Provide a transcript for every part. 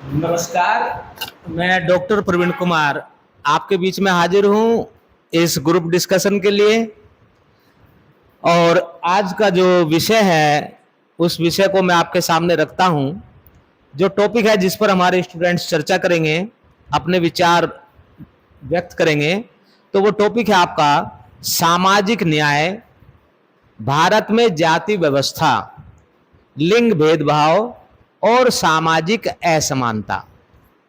नमस्कार। मैं डॉक्टर प्रवीण कुमार आपके बीच में हाजिर हूं इस ग्रुप डिस्कशन के लिए। और आज का जो विषय है उस विषय को मैं आपके सामने रखता हूं। जो टॉपिक है जिस पर हमारे स्टूडेंट्स चर्चा करेंगे, अपने विचार व्यक्त करेंगे, तो वो टॉपिक है आपका सामाजिक न्याय, भारत में जाति व्यवस्था, लिंग भेदभाव और सामाजिक असमानता।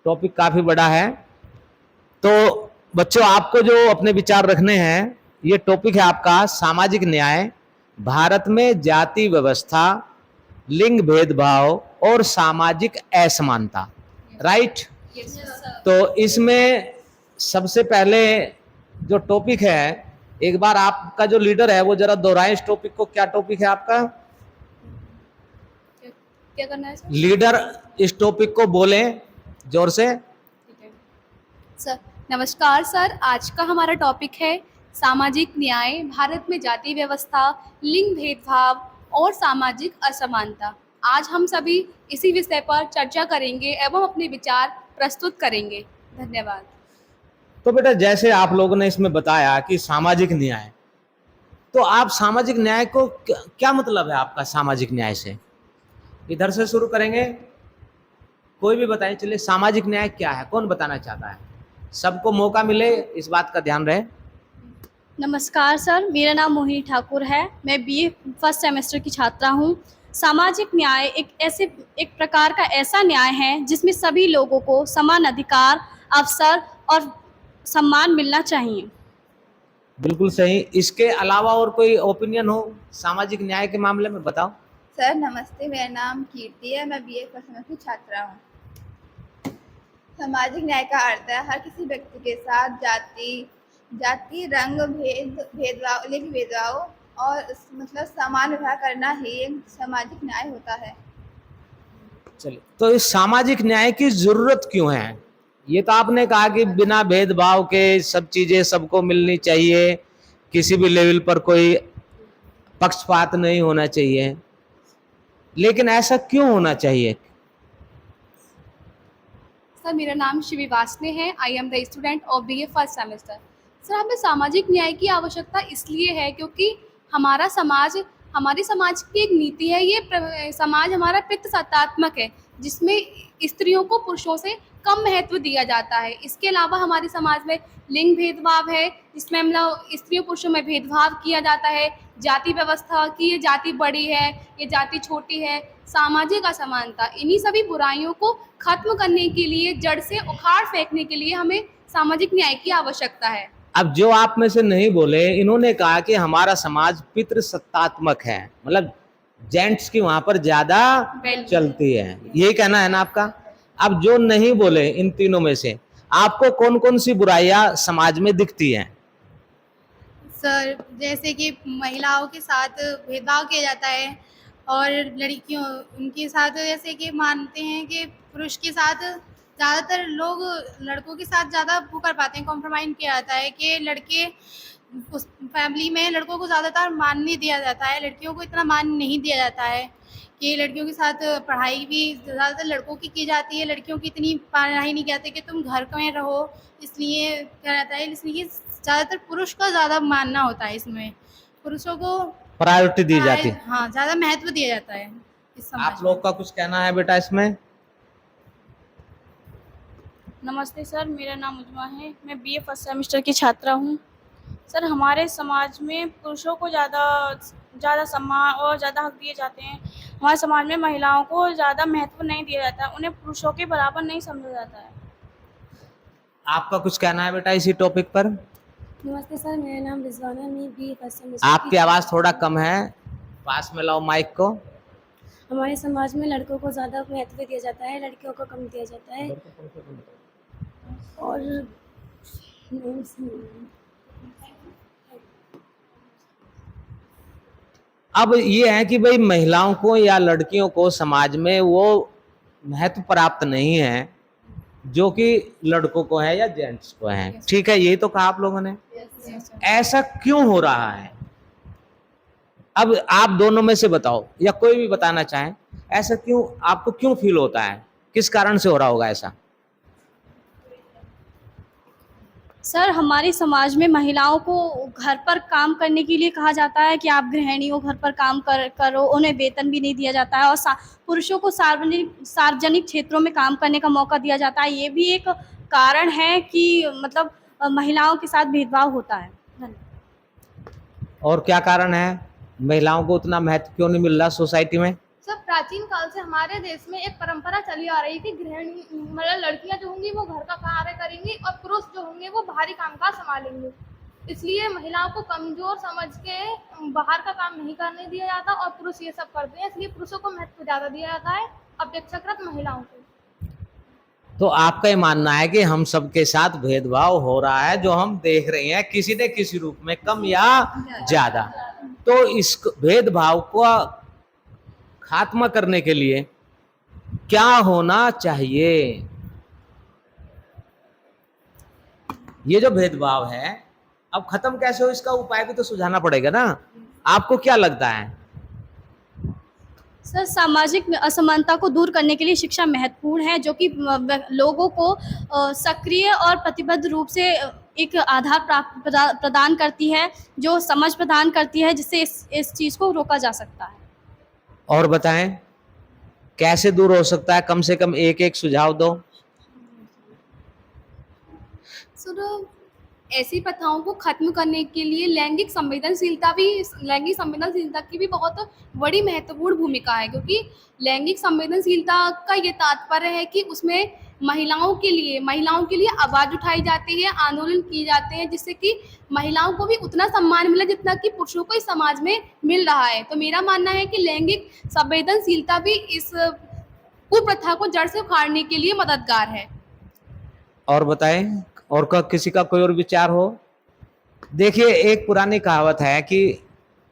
टॉपिक काफी बड़ा है। तो बच्चों, आपको जो अपने विचार रखने हैं, ये टॉपिक है आपका सामाजिक न्याय, भारत में जाति व्यवस्था, लिंग भेदभाव और सामाजिक असमानता। राइट? तो इसमें सबसे पहले जो टॉपिक है, एक बार आपका जो लीडर है वो जरा दोहराए इस टॉपिक को। क्या टॉपिक है आपका? क्या करना है सर? लीडर इस टॉपिक को बोलें जोर से। ठीक है सर। नमस्कार सर, आज का हमारा टॉपिक है सामाजिक न्याय, भारत में जाति व्यवस्था, लिंग भेदभाव और सामाजिक असमानता। आज हम सभी इसी विषय पर चर्चा करेंगे एवं अपने विचार प्रस्तुत करेंगे। धन्यवाद। तो बेटा, जैसे आप लोगों ने इसमें बताया कि सामाजिक न्याय, तो आप सामाजिक न्याय को क्या मतलब है आपका सामाजिक न्याय से? इधर से शुरू करेंगे, कोई भी बताएं। चलिए, सामाजिक न्याय क्या है, कौन बताना चाहता है? सबको मौका मिले, इस बात का ध्यान रहे। नमस्कार सर, मेरा नाम मोहिनी ठाकुर है। मैं बीए फर्स्ट सेमेस्टर की छात्रा हूँ। सामाजिक न्याय एक प्रकार का ऐसा न्याय है जिसमें सभी लोगों को समान अधिकार, अवसर और सम्मान मिलना चाहिए। बिल्कुल सही। इसके अलावा और कोई ओपिनियन हो सामाजिक न्याय के मामले में, बताओ। सर नमस्ते, मेरा नाम कीर्ति है। मैं बीए फर्स्ट सेमेस्टर की छात्रा हूँ। सामाजिक न्याय का अर्थ है हर किसी व्यक्ति के साथ जाति रंग भेदभाव लिंग भेदभाव और मतलब समान व्यवहार करना ही एक सामाजिक न्याय होता है। चलिए, तो इस सामाजिक न्याय की जरूरत क्यों है? ये तो आपने कहा कि बिना भेदभाव के सब चीजें सबको मिलनी चाहिए, किसी भी लेवल पर कोई पक्षपात नहीं होना चाहिए, लेकिन ऐसा क्यों होना चाहिए? सर, मेरा नाम शिवी वासने है। I am the student of BA first semester. Sir, हमें सामाजिक न्याय की आवश्यकता इसलिए है क्योंकि हमारी समाज की एक नीति है। ये समाज हमारा पितृसत्तात्मक है, जिसमें स्त्रियों को पुरुषों से कम महत्व दिया जाता है। इसके अलावा हमारे समाज में लिंग भेदभाव है, जिसमें मतलब स्त्रियों पुरुषों में भेदभाव किया जाता है। जाति व्यवस्था की ये जाति बड़ी है, ये जाति छोटी है। सामाजिक असमानता, इन्हीं सभी बुराइयों को खत्म करने के लिए, जड़ से उखाड़ फेंकने के लिए हमें सामाजिक न्याय की आवश्यकता है। अब जो आप में से नहीं बोले, इन्होंने कहा कि हमारा समाज पितृसत्तात्मक है, मतलब जेंट्स की वहां पर ज्यादा चलती है, यही कहना है ना आपका? अब जो नहीं बोले इन तीनों में से, आपको कौन कौन सी बुराइयां समाज में दिखती हैं? सर, जैसे कि महिलाओं के साथ भेदभाव किया जाता है और लड़कियों उनके साथ जैसे कि मानते हैं कि पुरुष के साथ ज़्यादातर लोग लड़कों के साथ ज़्यादा वो कर पाते हैं, कॉम्प्रोमाइज़ किया जाता है कि लड़के उस फैमिली में लड़कों को ज़्यादातर मान नहीं दिया जाता है, लड़कियों को इतना मान नहीं दिया जाता है कि लड़कियों के साथ पढ़ाई भी ज़्यादातर लड़कों की जाती है, लड़कियों की इतनी पढ़ाई नहीं की जाती कि तुम घर में रहो, इसलिए क्या जाता है, इसलिए ज़्यादातर पुरुष का ज़्यादा मानना होता है। इसमें पुरुषों को प्रायोरिटी दी जाती है। हाँ, ज़्यादा महत्व दिया जाता है इस समाज आप लोग का कुछ कहना है बेटा इसमें? नमस्ते सर, मेरा नाम उज्मा है। मैं बीए फर्स्ट सेमेस्टर की छात्रा हूँ। सर, हमारे समाज में पुरुषों को ज़्यादा सम्मान और ज़्यादा हक दिए जाते हैं। हमारे समाज में महिलाओं को ज़्यादा महत्व नहीं दिया जाता, उन्हें पुरुषों के बराबर नहीं समझा जाता है। आपका कुछ कहना है बेटा इसी टॉपिक पर? नमस्ते सर, मेरा नाम रिजवाना, मैं बीए फर्स्ट सेमेस्टर। आपकी आवाज थोड़ा कम है, पास में लाओ माइक को। हमारे समाज में लड़कों को ज़्यादा महत्व दिया जाता है, लड़कियों को कम दिया जाता है। और अब ये है कि भाई महिलाओं को या लड़कियों को समाज में वो महत्व प्राप्त नहीं है जो कि लड़कों को है या जेंट्स को है। ठीक है, यही तो कहा आप लोगों ने। ऐसा क्यों हो रहा है? अब आप दोनों में से बताओ, या कोई भी बताना चाहे, ऐसा क्यों आपको क्यों फील होता है? किस कारण से हो रहा होगा ऐसा? सर हमारे समाज में महिलाओं को घर पर काम करने के लिए कहा जाता है कि आप गृहिणी हो, घर पर काम करो, उन्हें वेतन भी नहीं दिया जाता है और पुरुषों को सार्वजनिक क्षेत्रों में काम करने का मौका दिया जाता है। ये भी एक कारण है कि मतलब महिलाओं के साथ भेदभाव होता है। धन्यवाद। और क्या कारण है, महिलाओं को उतना महत्व क्यों नहीं मिल रहा सोसाइटी में? सब प्राचीन काल से हमारे देश में एक परंपरा चली आ रही है कि गृहिणी मतलब लड़कियां जो होंगी वो घर का कार्य करेंगी और पुरुष जो होंगे वो बाहरी कामकाज संभालेंगे। इसलिए महिलाओं को कमजोर समझ के बाहर का काम नहीं करने दिया जाता और पुरुष ये सब करते हैं, इसलिए पुरुषों को महत्व ज्यादा दिया जाता है अपेक्षाकृत महिलाओं को। तो आपका ये मानना है कि हम सबके साथ भेदभाव हो रहा है, जो हम देख रहे हैं किसी न किसी रूप में, कम या ज्यादा। तो इस भेदभाव को खात्मा करने के लिए क्या होना चाहिए? ये जो भेदभाव है अब खत्म कैसे हो, इसका उपाय भी तो सुझाना पड़ेगा ना। आपको क्या लगता है? सर सामाजिक असमानता को दूर करने के लिए शिक्षा महत्वपूर्ण है, जो कि लोगों को सक्रिय और प्रतिबद्ध रूप से एक आधार प्रदान करती है, जो समझ प्रदान करती है, जिससे इस चीज़ को रोका जा सकता है। और बताएं कैसे दूर हो सकता है, कम से कम एक एक सुझाव दो। सर ऐसी प्रथाओं को खत्म करने के लिए लैंगिक संवेदनशीलता की भी बहुत बड़ी महत्वपूर्ण भूमिका है, क्योंकि लैंगिक संवेदनशीलता का ये तात्पर्य है कि उसमें महिलाओं के लिए आवाज़ उठाई जाती है, आंदोलन किए जाते हैं, जिससे कि महिलाओं को भी उतना सम्मान मिले जितना कि पुरुषों को इस समाज में मिल रहा है। तो मेरा मानना है कि लैंगिक संवेदनशीलता भी इस कुप्रथा को जड़ से उखाड़ने के लिए मददगार है। और बताएं, और किसी का कोई और विचार हो? देखिए, एक पुरानी कहावत है कि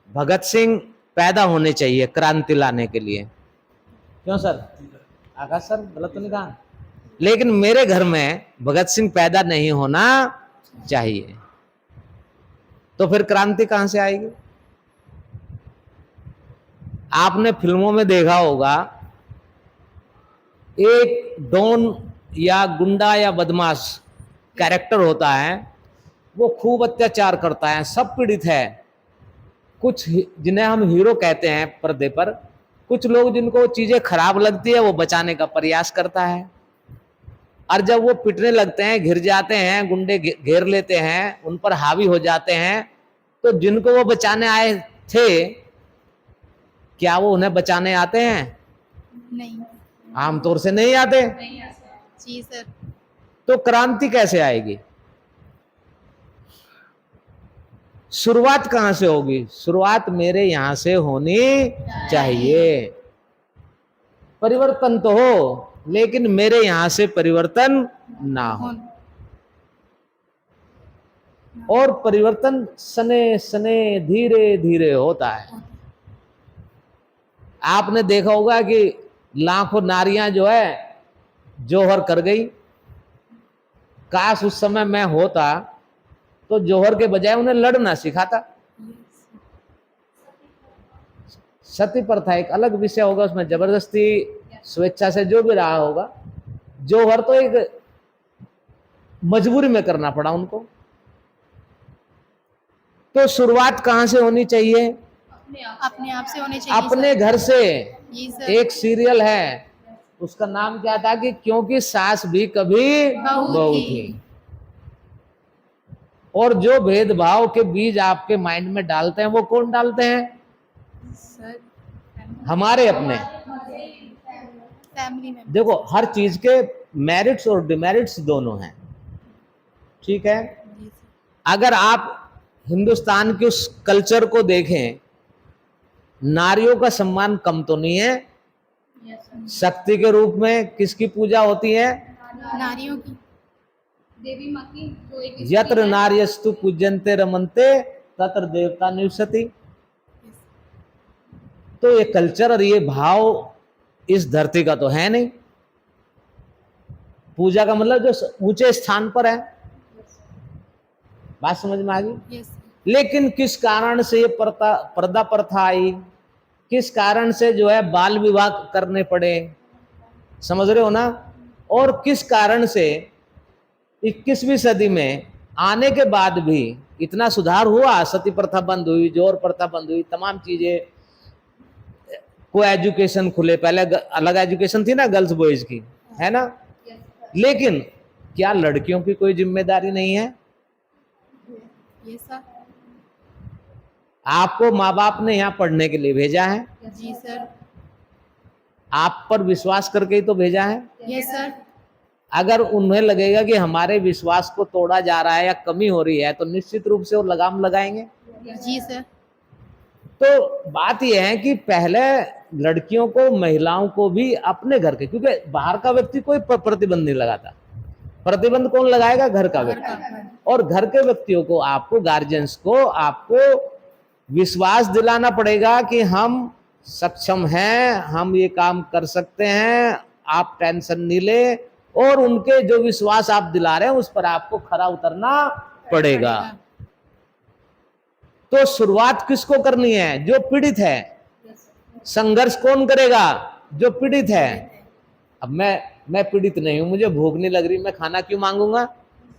भगत सिंह पैदा होने चाहिए क्रांति लाने के लिए। क्यों सर? आकाश सर गलत तो नहीं कहा? लेकिन मेरे घर में भगत सिंह पैदा नहीं होना चाहिए, तो फिर क्रांति कहां से आएगी? आपने फिल्मों में देखा होगा, एक डॉन या गुंडा या बदमाश कैरेक्टर होता है, वो खूब अत्याचार करता है, सब पीड़ित है। कुछ जिन्हें हम हीरो कहते हैं पर्दे पर, कुछ लोग जिनको चीजें खराब लगती है वो बचाने का प्रयास करता है, और जब वो पिटने लगते हैं, घिर जाते हैं, गुंडे घेर लेते हैं, उन पर हावी हो जाते हैं, तो जिनको वो बचाने आए थे, क्या वो उन्हें बचाने आते हैं? नहीं। आमतौर से नहीं आते। जी सर। तो क्रांति कैसे आएगी? शुरुआत कहां से होगी? शुरुआत मेरे यहां से होनी चाहिए। परिवर्तन तो हो, लेकिन मेरे यहां से परिवर्तन ना हो। और परिवर्तन सने सने धीरे धीरे होता है। आपने देखा होगा कि लाखों नारियां जो है जोहर कर गई। काश उस समय मैं होता तो जोहर के बजाय उन्हें लड़ना सिखाता। सती प्रथा एक अलग विषय होगा, उसमें जबरदस्ती स्वेच्छा से जो भी रहा होगा। जोहर तो एक मजबूरी में करना पड़ा उनको। तो शुरुआत कहां से होनी चाहिए? अपने आप से होने चाहिए। अपने घर से। जी सर। एक सीरियल है, उसका नाम क्या था कि क्योंकि सास भी कभी बहू थी। और जो भेदभाव के बीज आपके माइंड में डालते हैं, वो कौन डालते हैं? सर हमारे अपने। फैमिली में। देखो, हर चीज के मेरिट्स और डिमेरिट्स दोनों हैं, ठीक है। अगर आप हिंदुस्तान के उस कल्चर को देखें, नारियों का सम्मान कम तो नहीं है। शक्ति के रूप में किसकी पूजा होती है? नारियों की। देवी माँ की जो एक यत्र नार्यस्तु पूज्यन्ते रमन्ते तत्र देवता निवसति। तो ये कल्चर और ये भाव इस धरती का तो है नहीं। पूजा का मतलब जो ऊंचे स्थान पर है। बात समझ में आ गई? लेकिन किस कारण से ये पर्दा प्रथा आई, किस कारण से जो है बाल विवाह करने पड़े, समझ रहे हो ना। और किस कारण से 21वीं सदी में आने के बाद भी इतना सुधार हुआ, सती प्रथा बंद हुई, जौहर प्रथा बंद हुई, तमाम चीजें, को एजुकेशन खुले, पहले अलग एजुकेशन थी ना गर्ल्स बॉयज की, है ना। लेकिन क्या लड़कियों की कोई जिम्मेदारी नहीं है? ये सर। आपको माँ बाप ने यहाँ पढ़ने के लिए भेजा है, जी सर। आप पर विश्वास करके ही तो भेजा है। ये सर। अगर उन्हें लगेगा कि हमारे विश्वास को तोड़ा जा रहा है या कमी हो रही है तो निश्चित रूप से वो लगाम लगाएंगे। जी सर। तो बात यह है कि पहले लड़कियों को, महिलाओं को भी अपने घर के, क्योंकि बाहर का व्यक्ति कोई प्रतिबंध नहीं लगाता, प्रतिबंध कौन लगाएगा? घर का व्यक्ति। और घर के व्यक्तियों को, आपको गार्जियंस को, आपको विश्वास दिलाना पड़ेगा कि हम सक्षम हैं, हम ये काम कर सकते हैं, आप टेंशन नहीं ले। और उनके जो विश्वास आप दिला रहे हैं उस पर आपको खरा उतरना पड़ेगा। तो शुरुआत किसको करनी है? जो पीड़ित है। संघर्ष कौन करेगा? जो पीड़ित है। अब मैं पीड़ित नहीं हूं, मुझे भूख नहीं लग रही, मैं खाना क्यों मांगूंगा?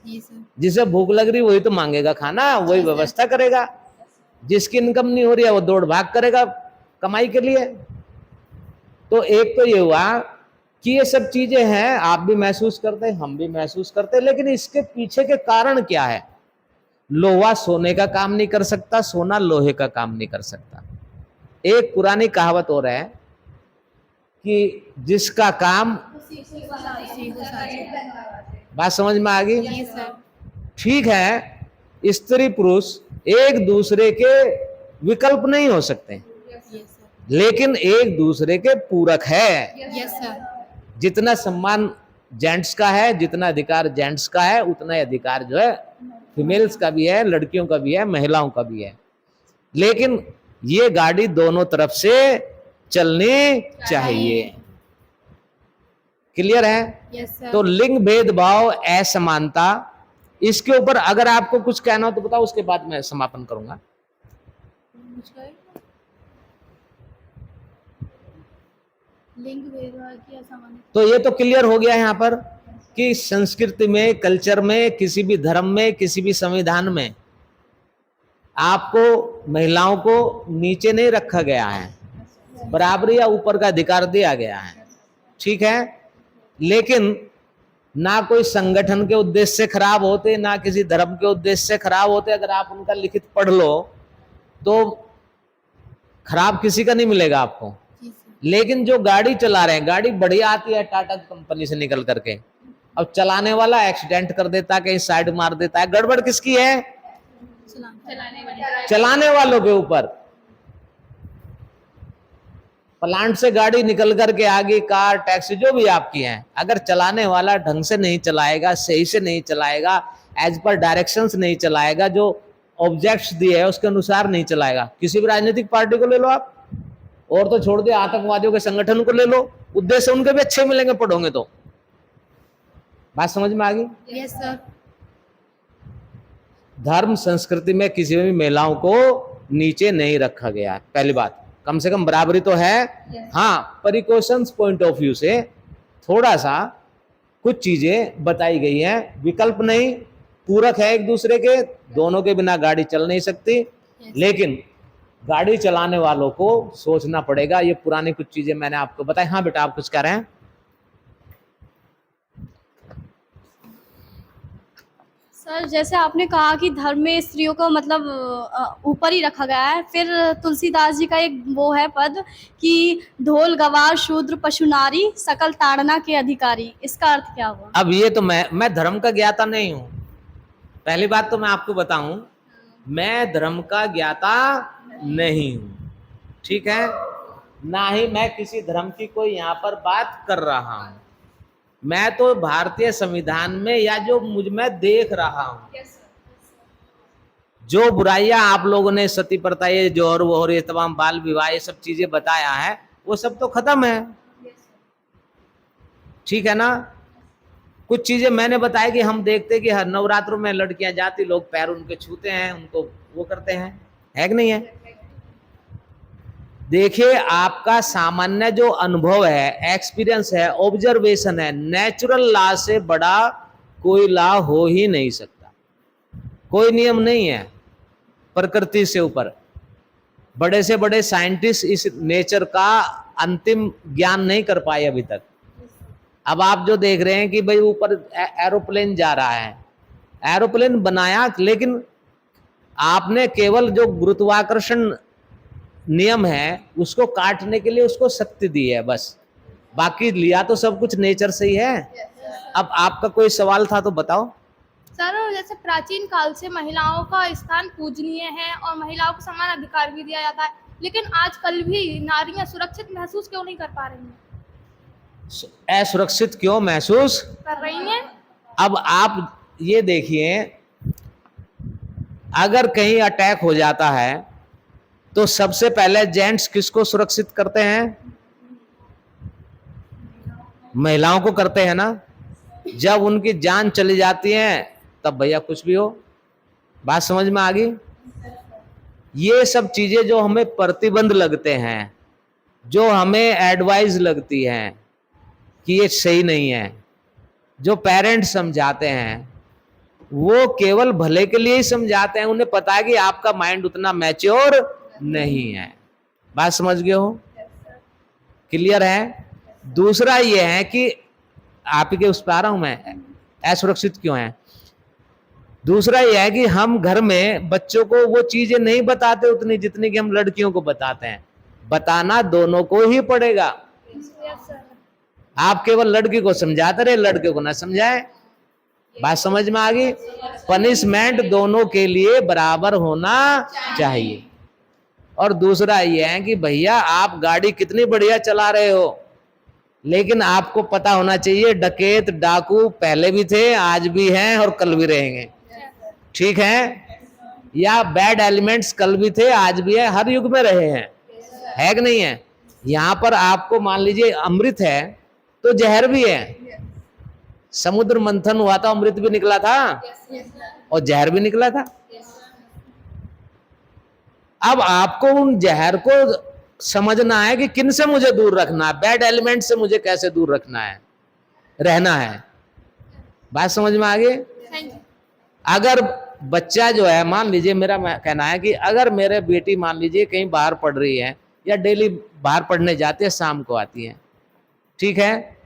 जी सर। जिसे भूख लग रही वही तो मांगेगा खाना, वही व्यवस्था करेगा। जिसकी इनकम नहीं हो रही है वो दौड़ भाग करेगा कमाई के लिए। तो एक तो ये हुआ कि ये सब चीजें हैं, आप भी महसूस करते, हम भी महसूस करते, लेकिन इसके पीछे के कारण क्या है? लोहा सोने का काम नहीं कर सकता, सोना लोहे का काम नहीं कर सकता। एक पुरानी कहावत और है कि जिसका काम, बात समझ में आ गई? जी सर। ठीक है, स्त्री पुरुष एक दूसरे के विकल्प नहीं हो सकते, ये सर। लेकिन एक दूसरे के पूरक है। Yes sir. जितना सम्मान जेंट्स का है, जितना अधिकार जेंट्स का है, उतना ही अधिकार जो है फीमेल्स का भी है, लड़कियों का भी है, महिलाओं का भी है। लेकिन ये गाड़ी दोनों तरफ से चलनी चाहिए। क्लियर है? Yes sir. तो लिंग भेदभाव, असमानता, इसके ऊपर अगर आपको कुछ कहना हो तो बताओ, उसके बाद मैं समापन करूंगा। लिंग भेदभाव की असमानता। तो ये तो क्लियर हो गया यहाँ पर कि संस्कृति में, कल्चर में, किसी भी धर्म में, किसी भी संविधान में आपको महिलाओं को नीचे नहीं रखा गया है, बराबरी या ऊपर का अधिकार दिया गया है। ठीक है, लेकिन ना कोई संगठन के उद्देश्य से खराब होते, ना किसी धर्म के उद्देश्य से खराब होते। अगर आप उनका लिखित पढ़ लो तो खराब किसी का नहीं मिलेगा आपको। लेकिन जो गाड़ी चला रहे हैं, गाड़ी बढ़िया आती है टाटा कंपनी से निकल करके, अब चलाने वाला एक्सीडेंट कर देता है, कहीं साइड मार देता है, गड़बड़ किसकी है? चलाने वालों के ऊपर। प्लांट से गाड़ी निकल करके आगे कार, टैक्सी जो भी आपकी हैं, अगर चलाने वाला ढंग से नहीं चलाएगा, सही से नहीं चलाएगा, एज पर डायरेक्शंस नहीं चलाएगा, जो ऑब्जेक्ट्स दिए है उसके अनुसार नहीं चलाएगा। किसी भी राजनीतिक पार्टी को ले लो आप, और तो छोड़ दे, आतंकवादियों के संगठन को ले लो, उद्देश्य उनके भी अच्छे मिलेंगे पढ़ोगे तो। बात समझ में आ गई? Yes sir. धर्म संस्कृति में किसी भी महिलाओं को नीचे नहीं रखा गया है। पहली बात, कम से कम बराबरी तो है। हाँ, प्रिकॉशंस पॉइंट ऑफ व्यू से थोड़ा सा कुछ चीजें बताई गई हैं, विकल्प नहीं, पूरक है एक दूसरे के, दोनों के बिना गाड़ी चल नहीं सकती। लेकिन गाड़ी चलाने वालों को सोचना पड़ेगा। ये पुरानी कुछ चीजें मैंने आपको बताई। हाँ बेटा, आप कुछ कह रहे हैं? सर, जैसे आपने कहा कि धर्म में स्त्रियों को मतलब ऊपर ही रखा गया है, फिर तुलसीदास जी का एक वो है पद कि ढोल गवार शूद्र पशु नारी सकल ताड़ना के अधिकारी। इसका अर्थ क्या हुआ? अब ये तो मैं धर्म का ज्ञाता नहीं हूं। पहली बात तो मैं आपको बताऊं, मैं धर्म का ज्ञाता नहीं हूं, ठीक है, ना ही मैं किसी धर्म की कोई यहाँ पर बात कर रहा हूं। मैं तो भारतीय संविधान में या जो मुझ में देख रहा हूं, जो बुराइयां आप लोगों ने सती प्रथा, ये जौहर वोहर, ये तमाम बाल विवाह, ये सब चीजें बताया है, वो सब तो खत्म है। ठीक है ना। कुछ चीजें मैंने बताया कि हम देखते कि हर नवरात्रों में लड़कियां जाती, लोग पैर उनके छूते हैं, उनको वो करते हैं, है कि नहीं है? देखिए, आपका सामान्य जो अनुभव है, एक्सपीरियंस है, ऑब्जर्वेशन है, नेचुरल लॉ से बड़ा कोई लॉ हो ही नहीं सकता। कोई नियम नहीं है प्रकृति से ऊपर। बड़े से बड़े साइंटिस्ट इस नेचर का अंतिम ज्ञान नहीं कर पाए अभी तक। अब आप जो देख रहे हैं कि भाई ऊपर एरोप्लेन जा रहा है, एरोप्लेन बनाया, लेकिन आपने केवल जो गुरुत्वाकर्षण नियम है उसको काटने के लिए उसको शक्ति दी है बस, बाकी लिया तो सब कुछ नेचर से ही है। अब आपका कोई सवाल था तो बताओ। सर, जैसे प्राचीन काल से महिलाओं का स्थान पूजनीय है और महिलाओं को समान अधिकार भी दिया जाता है, लेकिन आजकल भी नारियां सुरक्षित महसूस क्यों नहीं कर पा रही हैं? असुरक्षित क्यों महसूस कर रही हैं? अब आप ये देखिए, अगर कहीं अटैक हो जाता है तो सबसे पहले जेंट्स किसको सुरक्षित करते हैं? महिलाओं को करते हैं ना। जब उनकी जान चली जाती है तब भैया कुछ भी हो। बात समझ में आ गई? ये सब चीजें जो हमें प्रतिबंध लगते हैं, जो हमें एडवाइस लगती हैं कि ये सही नहीं है, जो पेरेंट्स समझाते हैं वो केवल भले के लिए ही समझाते हैं। उन्हें पता है कि आपका माइंड उतना मैच्योर नहीं है। बात समझ गए हो? क्लियर है? दूसरा ये है कि आप के उस पर आ रहा हूं मैं, असुरक्षित क्यों है। दूसरा यह है कि हम घर में बच्चों को वो चीजें नहीं बताते उतनी जितनी कि हम लड़कियों को बताते हैं। बताना दोनों को ही पड़ेगा। आप केवल लड़की को समझाते रहे, लड़के को ना समझाए। बात समझ में आ गई? पनिशमेंट दोनों के लिए बराबर होना चाहिए। और दूसरा यह है कि भैया आप गाड़ी कितनी बढ़िया चला रहे हो, लेकिन आपको पता होना चाहिए डकैत डाकू पहले भी थे, आज भी हैं और कल भी रहेंगे। ठीक है? या बैड एलिमेंट्स कल भी थे, आज भी है, हर युग में रहे हैं, है कि नहीं है? यहां पर आपको मान लीजिए अमृत है तो जहर भी है। समुद्र मंथन हुआ था, अमृत भी निकला था और जहर भी निकला था। अब आपको उन जहर को समझना है कि किन से मुझे दूर रखना है, बैड एलिमेंट से मुझे कैसे दूर रखना है, रहना है। बात समझ में आ गई? अगर बच्चा जो है, मान लीजिए मेरा कहना है कि अगर मेरे बेटी मान लीजिए कहीं बाहर पढ़ रही है या डेली बाहर पढ़ने जाती है, शाम को आती है, ठीक है,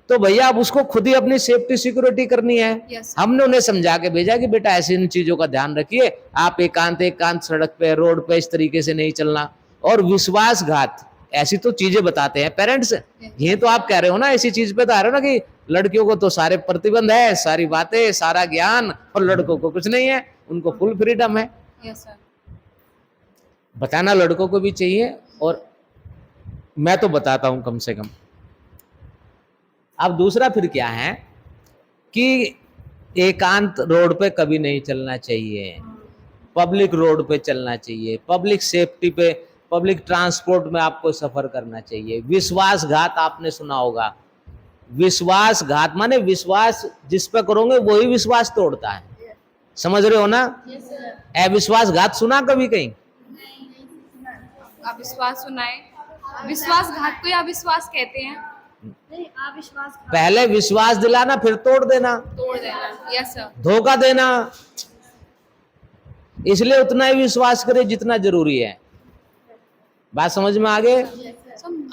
तो भैया अब उसको खुद ही अपनी सेफ्टी सिक्योरिटी करनी है। हमने उन्हें समझा के भेजा कि बेटा ऐसी इन चीजों का ध्यान रखिए, आप एकांत सड़क पे, रोड पे इस तरीके से नहीं चलना। और विश्वासघात ऐसी तो चीजें बताते हैं पेरेंट्स। ये तो आप कह रहे हो ना, ऐसी चीज पे तो आ रहे हो ना कि लड़कियों को तो सारे प्रतिबंध है, सारी बातें, सारा ज्ञान, और लड़कों को कुछ नहीं है, उनको फुल फ्रीडम है। बताना लड़कों को भी चाहिए, और मैं तो बताता हूं कम से कम। अब दूसरा फिर क्या है कि एकांत रोड पे कभी नहीं चलना चाहिए, पब्लिक रोड पे चलना चाहिए, पब्लिक सेफ्टी पे, पब्लिक ट्रांसपोर्ट में आपको सफर करना चाहिए। विश्वासघात आपने सुना होगा। विश्वासघात माने विश्वास जिस पे करोगे वही विश्वास तोड़ता है। समझ रहे हो ना? अविश्वासघात सुना कभी कहीं? अविश्वास सुना है। विश्वासघात को अविश्वास कहते हैं। पहले विश्वास दिलाना, फिर तोड़ देना, यस सर। धोखा देना। इसलिए उतना ही विश्वास करे जितना जरूरी है। बात समझ में आ गए?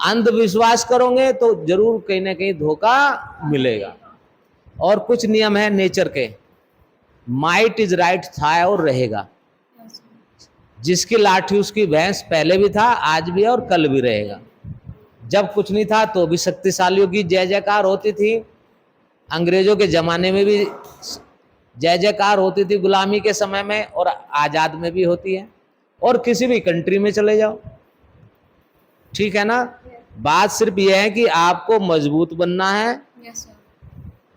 अंधविश्वास करोगे तो जरूर कहीं ना कहीं धोखा मिलेगा। और कुछ नियम है नेचर के, माइट इज राइट था और रहेगा। जिसकी लाठी उसकी भैंस पहले भी था, आज भी है और कल भी रहेगा। जब कुछ नहीं था तो भी शक्तिशालियों की जय जयकार होती थी। अंग्रेजों के जमाने में भी जय जयकार होती थी, गुलामी के समय में, और आजाद में भी होती है, और किसी भी कंट्री में चले जाओ। ठीक है ना? बात सिर्फ यह है कि आपको मजबूत बनना है।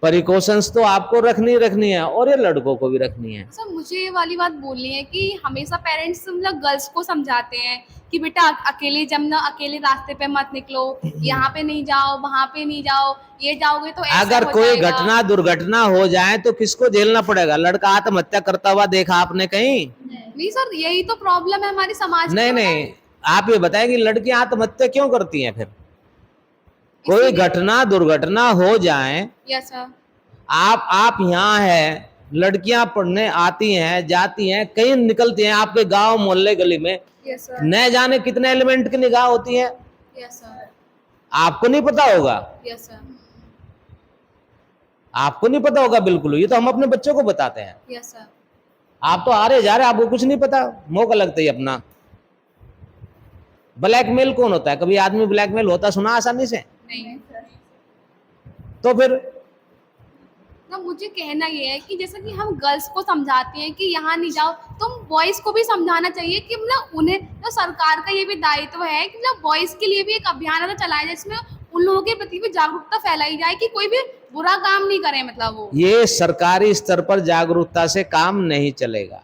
प्रिकॉशंस तो आपको रखनी है, और ये लड़कों को भी रखनी है। सर, मुझे ये वाली बात बोलनी है कि हमेशा पेरेंट्स मतलब गर्ल्स को समझाते हैं कि बेटा अकेले जमना, अकेले रास्ते पे मत निकलो, यहाँ पे नहीं जाओ, वहाँ पे नहीं जाओ, ये जाओगे तो ऐसा अगर हो कोई जाएगा। घटना दुर्घटना हो जाए तो किसको झेलना पड़ेगा? लड़का आत्महत्या करता हुआ देखा आपने कहीं? नहीं सर, यही तो प्रॉब्लम है हमारे समाज में। नहीं, आप ये बताएं कि लड़कियां आत्महत्या क्यों करती हैं? फिर कोई घटना दुर्घटना हो जाए, यस सर। आप यहाँ है, लड़कियां पढ़ने आती हैं, जाती हैं, कहीं निकलती हैं आपके गांव मोहल्ले गली में, यस सर। न जाने कितने एलिमेंट की निगाह होती है, यस सर। आपको नहीं पता होगा। Yes sir. आपको नहीं पता होगा बिल्कुल, ये तो हम अपने बच्चों को बताते हैं। Yes sir. आप तो आ रहे जा रहे, आपको कुछ नहीं पता, मौका लगता ही अपना। ब्लैकमेल कौन होता है? कभी आदमी ब्लैकमेल होता सुना आसानी से? नहीं। तो फिर ना मुझे कहना ये है कि जैसे कि हम गर्ल्स को समझाते हैं कि यहाँ नहीं जाओ, तो बॉयज को भी समझाना चाहिए कि मतलब उन्हें तो सरकार का ये भी दायित्व है कि मतलब बॉयज के लिए भी एक अभियान ऐसा चलाया जाए जिसमें उन लोगों के प्रति भी जागरूकता फैलाई जाए कि कोई भी बुरा काम नहीं करे, मतलब वो। ये सरकारी स्तर पर जागरूकता से काम नहीं चलेगा,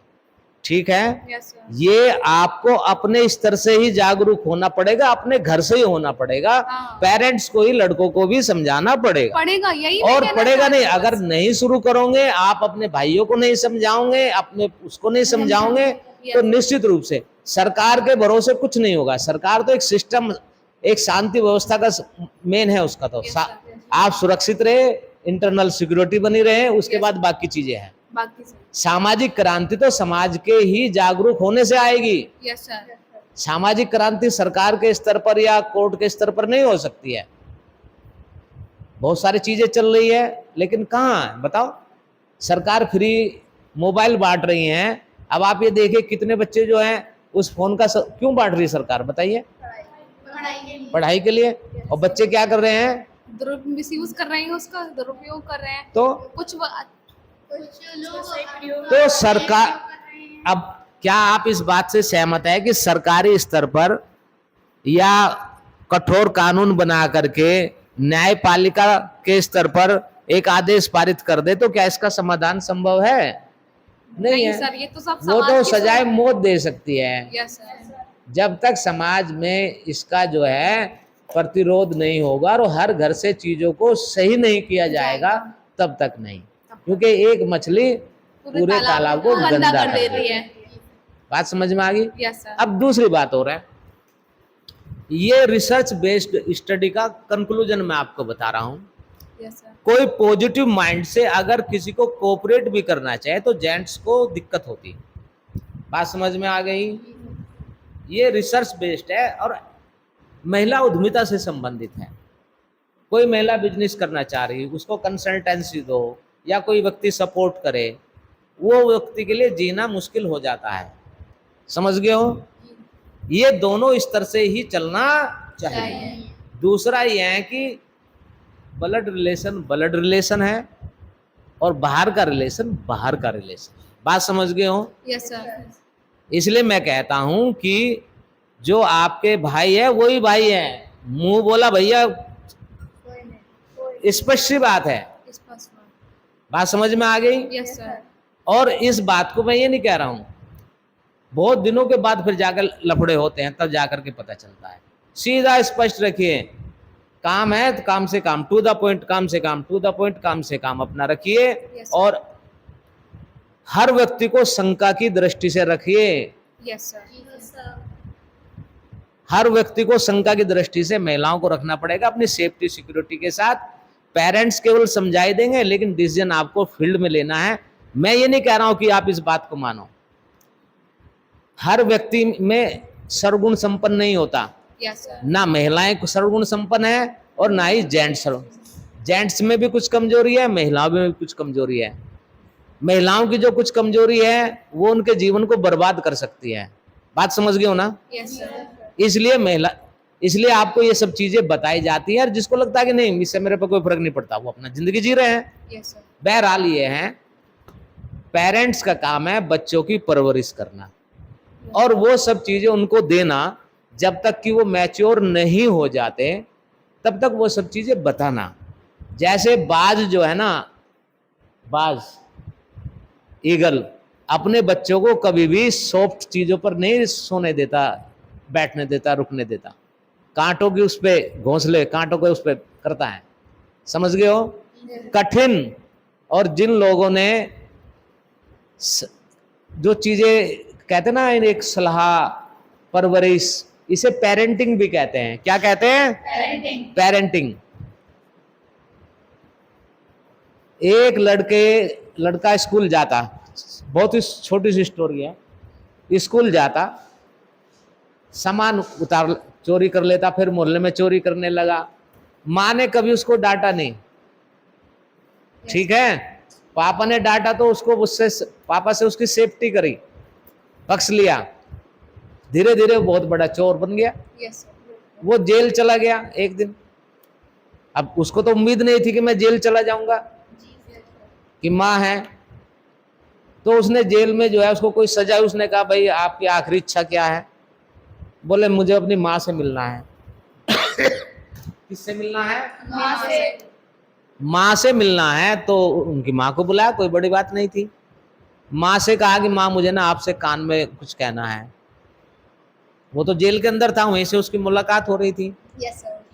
ठीक है? Yes sir. ये आपको अपने स्तर से ही जागरूक होना पड़ेगा, अपने घर से ही होना पड़ेगा। हाँ। पेरेंट्स को ही, लड़कों को भी समझाना पड़ेगा। पड़ेगा, यही मैं और कहना पड़ेगा चाहती नहीं, हूँ अगर बस। नहीं शुरू करोगे, आप अपने भाइयों को नहीं समझाओगे, अपने उसको नहीं समझाओगे, तो निश्चित रूप से सरकार के भरोसे कुछ नहीं होगा। सरकार तो एक सिस्टम, एक शांति व्यवस्था का मेन है उसका तो। आप सुरक्षित रहे, इंटरनल सिक्योरिटी बनी रहे, उसके बाद बाकी चीजें हैं। बाकी सर। सामाजिक क्रांति तो समाज के ही जागरूक होने से आएगी। Yes sir. सामाजिक क्रांति सरकार के स्तर पर या कोर्ट के स्तर पर नहीं हो सकती है। बहुत सारी चीजें चल रही है, लेकिन कहाँ है बताओ? सरकार फ्री मोबाइल बांट रही है। अब आप ये देखिए कितने बच्चे जो हैं उस फोन का क्यों बांट रही है सरकार, बताइए? पढ़ाई के लिए। और बच्चे क्या कर रहे हैं? मिसयूज कर रहे हैं, उसका दुरुपयोग कर रहे हैं। तो सरकार, अब क्या आप इस बात से सहमत है कि सरकारी स्तर पर या कठोर कानून बना करके न्यायपालिका के स्तर पर एक आदेश पारित कर दे तो क्या इसका समाधान संभव है? नहीं है सर, ये तो सब वो समाज तो की सजाए मौत दे सकती है। Yes sir. जब तक समाज में इसका जो है प्रतिरोध नहीं होगा और हर घर से चीजों को सही नहीं किया जाएगा, तब तक नहीं। क्योंकि एक मछली पूरे तालाब को गंदा कर देती है। बात समझ में आ गई? Yes sir. अब दूसरी बात हो रहा है, ये रिसर्च बेस्ड स्टडी का कंक्लूजन मैं आपको बता रहा हूं। Yes sir. कोई पॉजिटिव माइंड से अगर किसी को कोऑपरेट भी करना चाहे तो जेंट्स को दिक्कत होती। बात समझ में आ गई? ये रिसर्च बेस्ड है और महिला उद्यमिता से संबंधित है। कोई महिला बिजनेस करना चाह रही, उसको कंसल्टेंसी दो या कोई व्यक्ति सपोर्ट करे, वो व्यक्ति के लिए जीना मुश्किल हो जाता है। समझ गए हो? ये दोनों स्तर से ही चलना चाहिए। दूसरा ये है कि ब्लड रिलेशन है और बाहर का रिलेशन बाहर का रिलेशन। बात समझ गए हो? Yes sir. इसलिए मैं कहता हूं कि जो आपके भाई है वही भाई है। मुंह बोला भैया, स्पष्ट सी बात है। बात समझ में आ गई? Yes sir. और इस बात को मैं ये नहीं कह रहा हूं, बहुत दिनों के बाद फिर जाकर लफड़े होते हैं, तब जाकर के पता चलता है। सीधा स्पष्ट रखिए, काम है तो काम से काम, टू द पॉइंट, काम से काम, टू द पॉइंट, काम से काम अपना रखिए। और हर व्यक्ति को शंका की दृष्टि से रखिए। Yes sir. हर व्यक्ति को शंका की दृष्टि से महिलाओं को रखना पड़ेगा अपनी सेफ्टी सिक्योरिटी के साथ। पेरेंट्स केवल समझाई देंगे, लेकिन डिसीजन आपको फील्ड में लेना है। मैं ये नहीं कह रहा हूं कि आप इस बात को मानो। हर व्यक्ति में सर्वगुण संपन्न नहीं होता। Yes sir. ना महिलाएं को सर्वगुण संपन्न है और ना ही जेंट्स में भी कुछ कमजोरी है, महिलाओं में भी कुछ कमजोरी है। महिलाओं की जो कुछ कमजोरी है वो उनके जीवन को बर्बाद कर सकती है। बात समझ गए हो ना? Yes sir. इसलिए आपको ये सब चीजें बताई जाती है। और जिसको लगता है कि नहीं इससे मेरे पर कोई फर्क नहीं पड़ता, वो अपना जिंदगी जी रहे हैं। Yes sir. बहरहाल ये है, पेरेंट्स का काम है बच्चों की परवरिश करना और वो सब चीजें उनको देना। जब तक कि वो मैच्योर नहीं हो जाते तब तक वो सब चीजें बताना। जैसे बाज जो है ना, बाज ईगल अपने बच्चों को कभी भी सॉफ्ट चीजों पर नहीं सोने देता, बैठने देता, रुकने देता। कांटों की उस पे घोंसले, कांटों को उस पे करता है। समझ गए हो? कठिन और जिन लोगों ने जो चीजें कहते ना, एक सलाह, परवरिश, इसे पेरेंटिंग भी कहते हैं। क्या कहते हैं? पेरेंटिंग। एक लड़का स्कूल जाता, बहुत ही छोटी सी स्टोरी है। स्कूल जाता, सामान चोरी कर लेता, फिर मोहल्ले में चोरी करने लगा। माँ ने कभी उसको डांटा नहीं, ठीक है। पापा ने डांटा तो पापा से उसकी सेफ्टी करी, पक्ष लिया। धीरे धीरे बहुत बड़ा चोर बन गया। वो जेल चला गया एक दिन। अब उसको तो उम्मीद नहीं थी कि मैं जेल चला जाऊंगा, कि माँ है। तो उसने जेल में जो है उसको कोई सजा, उसने कहा भाई आपकी आखिरी इच्छा क्या है? बोले मुझे अपनी माँ से मिलना है। किससे मिलना है? माँ से मिलना है। तो उनकी माँ को बुलाया, कोई बड़ी बात नहीं थी। माँ से कहा कि माँ मुझे ना आपसे कान में कुछ कहना है। वो तो जेल के अंदर था, वहीं से उसकी मुलाकात हो रही थी।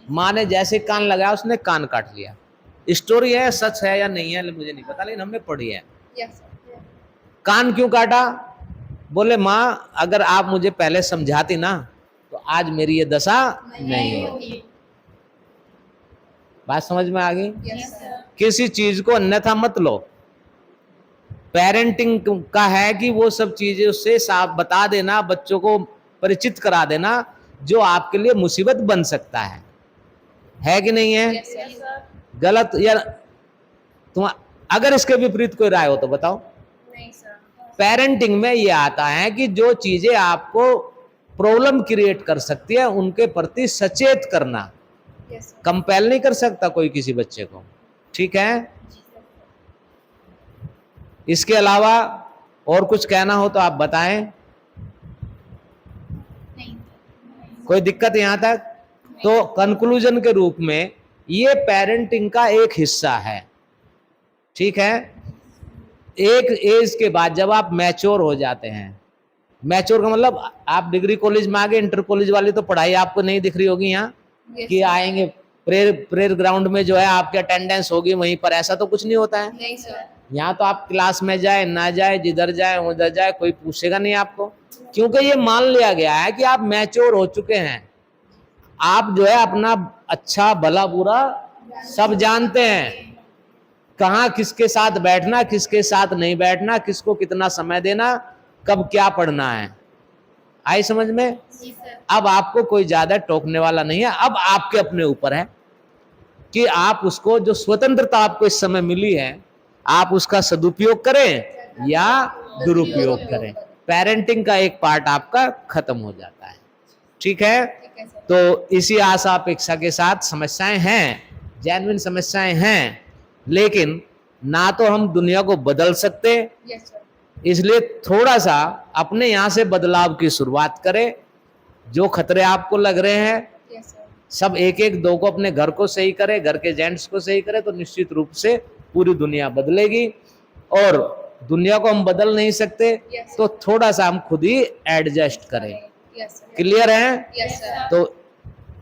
माँ ने जैसे कान लगाया, उसने कान काट लिया। स्टोरी है, सच है या नहीं है मुझे नहीं पता, लेकिन हमने पढ़ी है। कान क्यों काटा? बोले माँ अगर आप मुझे पहले समझाती ना तो आज मेरी ये दशा नहीं होती। बात समझ में आ गई? किसी चीज को अन्यथा मत लो। पेरेंटिंग का है कि वो सब चीजें उससे साफ बता देना, बच्चों को परिचित करा देना जो आपके लिए मुसीबत बन सकता है कि नहीं है? गलत या तुम अगर इसके विपरीत कोई राय हो तो बताओ। नहीं सर। पेरेंटिंग में ये आता है कि जो चीजें आपको प्रॉब्लम क्रिएट कर सकती है उनके प्रति सचेत करना। कंपेल नहीं कर सकता कोई किसी बच्चे को, ठीक है। इसके अलावा और कुछ कहना हो तो आप बताएं। कोई दिक्कत यहां तक? तो कंक्लूजन के रूप में ये पेरेंटिंग का एक हिस्सा है, ठीक है। एक एज के बाद जब आप मैच्योर हो जाते हैं, मैच्योर का मतलब आप डिग्री कॉलेज में आ गए, इंटर कॉलेज वाली तो पढ़ाई आपको नहीं दिख रही होगी यहाँ कि आएंगे प्रेयर ग्राउंड में जो है आपकी अटेंडेंस होगी वहीं पर, ऐसा तो कुछ नहीं होता है। नहीं सर। यहाँ तो आप क्लास में जाए ना जाए, जिधर जाए उधर जाए, कोई पूछेगा नहीं आपको, क्योंकि ये मान लिया गया है कि आप मैच्योर हो चुके हैं। आप जो है अपना अच्छा भला बुरा सब जानते हैं, कहाँ किसके साथ बैठना, किसके साथ नहीं बैठना, किसको कितना समय देना, कब क्या पढ़ना है। आई समझ में? अब आपको कोई ज्यादा टोकने वाला नहीं है। अब आपके अपने ऊपर है कि आप उसको, जो स्वतंत्रता आपको इस समय मिली है, आप उसका सदुपयोग करें या दुरुपयोग करें। पेरेंटिंग का एक पार्ट आपका खत्म हो जाता है, ठीक है। तो इसी आशा अपेक्षा के साथ समस्याएं हैं, जेन्युइन समस्याएं हैं, लेकिन ना तो हम दुनिया को बदल सकते, इसलिए थोड़ा सा अपने यहाँ से बदलाव की शुरुआत करें। जो खतरे आपको लग रहे हैं सब एक एक दो को अपने घर को सही करे, घर के जेंट्स को सही करे, तो निश्चित रूप से पूरी दुनिया बदलेगी। और दुनिया को हम बदल नहीं सकते तो थोड़ा सा हम खुद ही एडजस्ट करें। क्लियर है? तो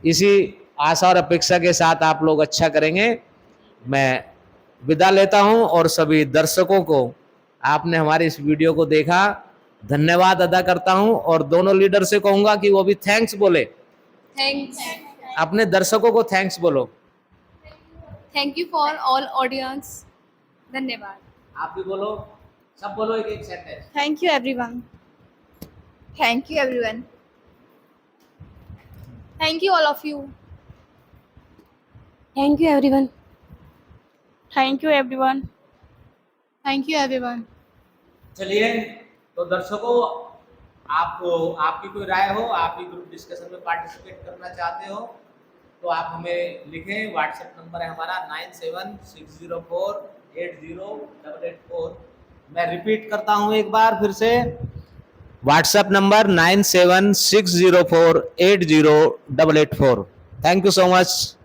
इसी आशा और अपेक्षा के साथ आप लोग अच्छा करेंगे। मैं विदा लेता हूं और सभी दर्शकों को, आपने हमारे इस वीडियो को देखा, धन्यवाद अदा करता हूं। और दोनों लीडर से कहूंगा कि वो भी थैंक्स बोले। थैंक्स। अपने दर्शकों को थैंक्स बोलो। Thank you for all audience. धन्यवाद। आप भी बोलो, सब बोलो एक एक sentence. Thank you everyone. Thank you everyone. Thank you all of you. Thank you everyone. Thank you everyone. Thank you everyone. चलिए, तो दर्शकों, आपको आपकी कोई राय हो, आप भी ग्रुप डिस्कशन में पार्टिसिपेट करना चाहते हो तो आप हमें लिखें। व्हाट्सएप नंबर है हमारा 9760480884। मैं रिपीट करता हूं एक बार फिर से, WhatsApp number 9760480884। Thank you so much.